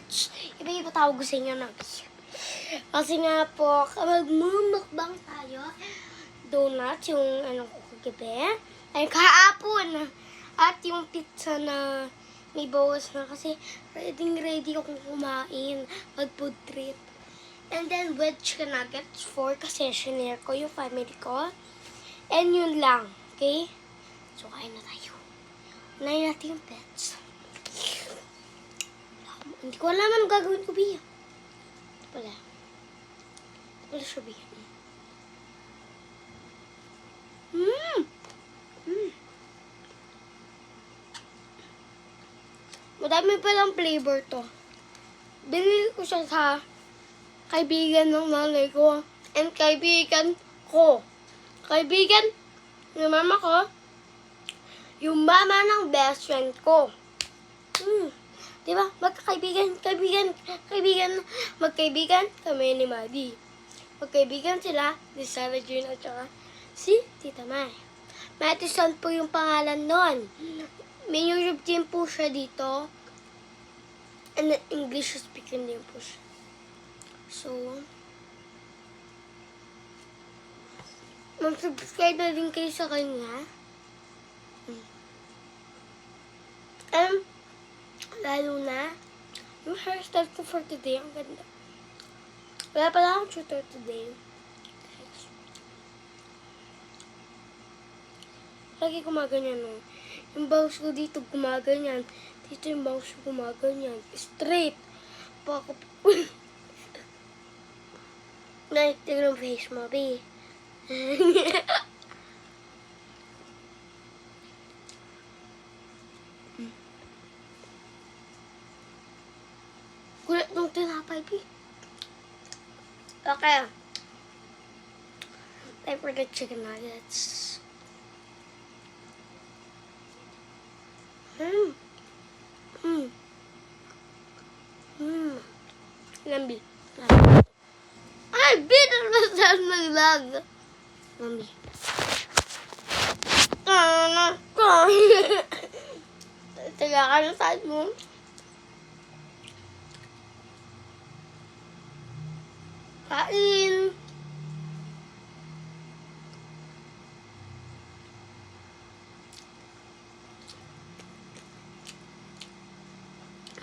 nuggets. Iba-iba tawag ko sa inyo nuggets. Kasi nga po, magmumukbang tayo. Donuts, yung ano ko kagabi. Ay, kahapon. At yung pizza na may bawas na kasi ready akong kumain. Mag-food trip. And then with chicken nuggets for kasi shinare ko yung family ko. And yun lang. Okay? So, kain na tayo. Unahin natin yung pets. Hindi ko alam anong gagawin ko, Bia. Ito pala. Ito pala siya, Bia. Madami palang flavor to. Binili ko siya sa kaibigan ng nanay ko. And kaibigan ko. Kaibigan ng mama ko. Yung mama ng best friend ko. Diba? Magkaibigan kami ni Maddie. Magkaibigan sila, ni Sarah June at saka si Tita Mai. Madison po yung pangalan nun. May YouTube team po siya dito. And English speaking din po siya. So, mag-subscribe na din kayo sa kanya. Lalo na, yung hairstyle ko for today, ang ganda. Wala pala akong tutor today. Lagi gumaganyan, no? Yung bangs ko dito gumaganyan. Dito yung bangs ko gumaganyan. Straight. Baka tignan yung face mo, be. Kulit nung tinapay, be. Okay. Time for the chicken nuggets. Lambi. Ay, bitter masal naglag. Lambi. Taga ka na saan mo. Kain.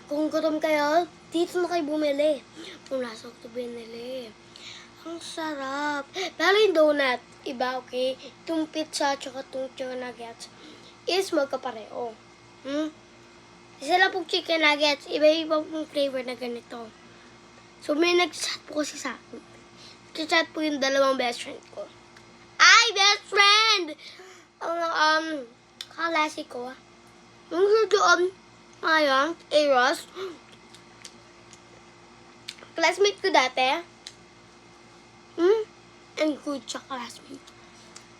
Kung gutom kayo, dito na kayo bumili. Kung nasa ko binili. Ang sarap. Lalo yung donut. Iba, okay? Itong pizza at itong chicken nuggets is magkapareho. Isa lang pong chicken nuggets. Iba-iba pong flavor na ganito. So, may nag-chat po kasi sa akin. Nag-chat po yung dalawang best friend ko. Ay, best friend! Kalasi ko. Yung sa doon, ngayon, Eros. Classmate ko dati. And good siya classmate.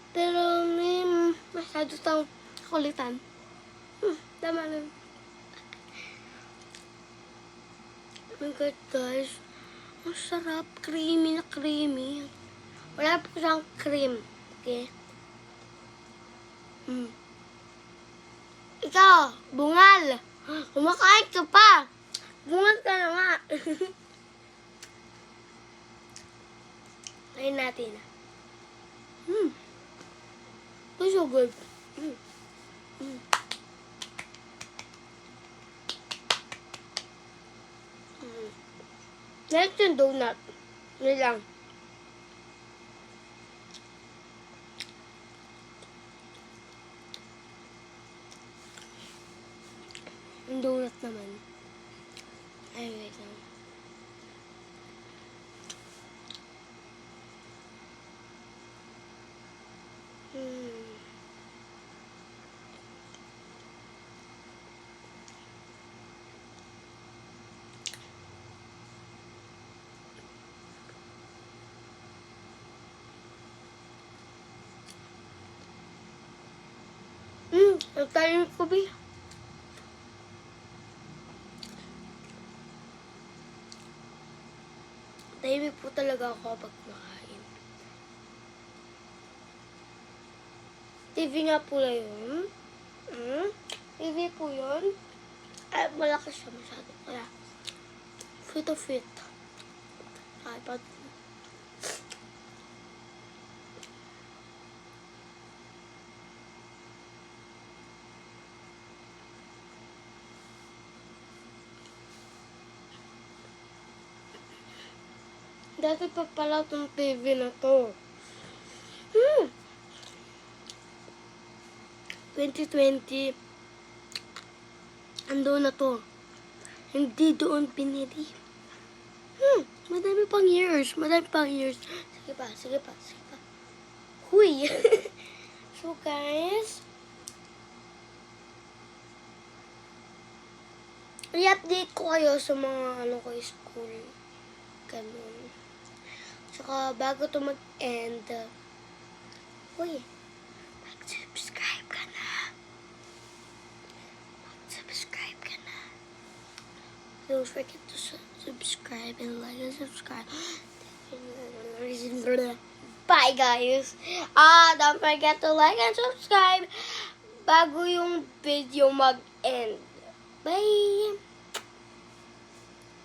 Pero may masyado tang kulitan. Tama lang. Oh my God, guys. Ang sarap. Creamy na creamy. Wala po siyang cream. Okay? Ikaw, bungal. Kumakain ka pa. Bungal ka na nga. Kain natin. It's so good. Next yung donut. Yun lang. Yung donut naman. Ay, wait lang. Ang tayo ko, Bi. Tahimik po talaga ako pag kumakain. TV nga po na yun. TV po yun. Ay, malaki siya masyado. Kaya, Fit to fit. iPad. Dati pa pala itong TV na to. 2020. Ando na to. Hindi doon pinili. Madami pang years. Madami pang years. Sige pa, sige pa, sige pa. Huy! So guys, i-update ko kayo sa mga ano ko school. Ganun. Saka bago to mag-end, huy, mag-subscribe ka na. Mag-subscribe ka na. Don't forget to subscribe and like and subscribe. Bye guys! Don't forget to like and subscribe bago yung video mag-end. Bye!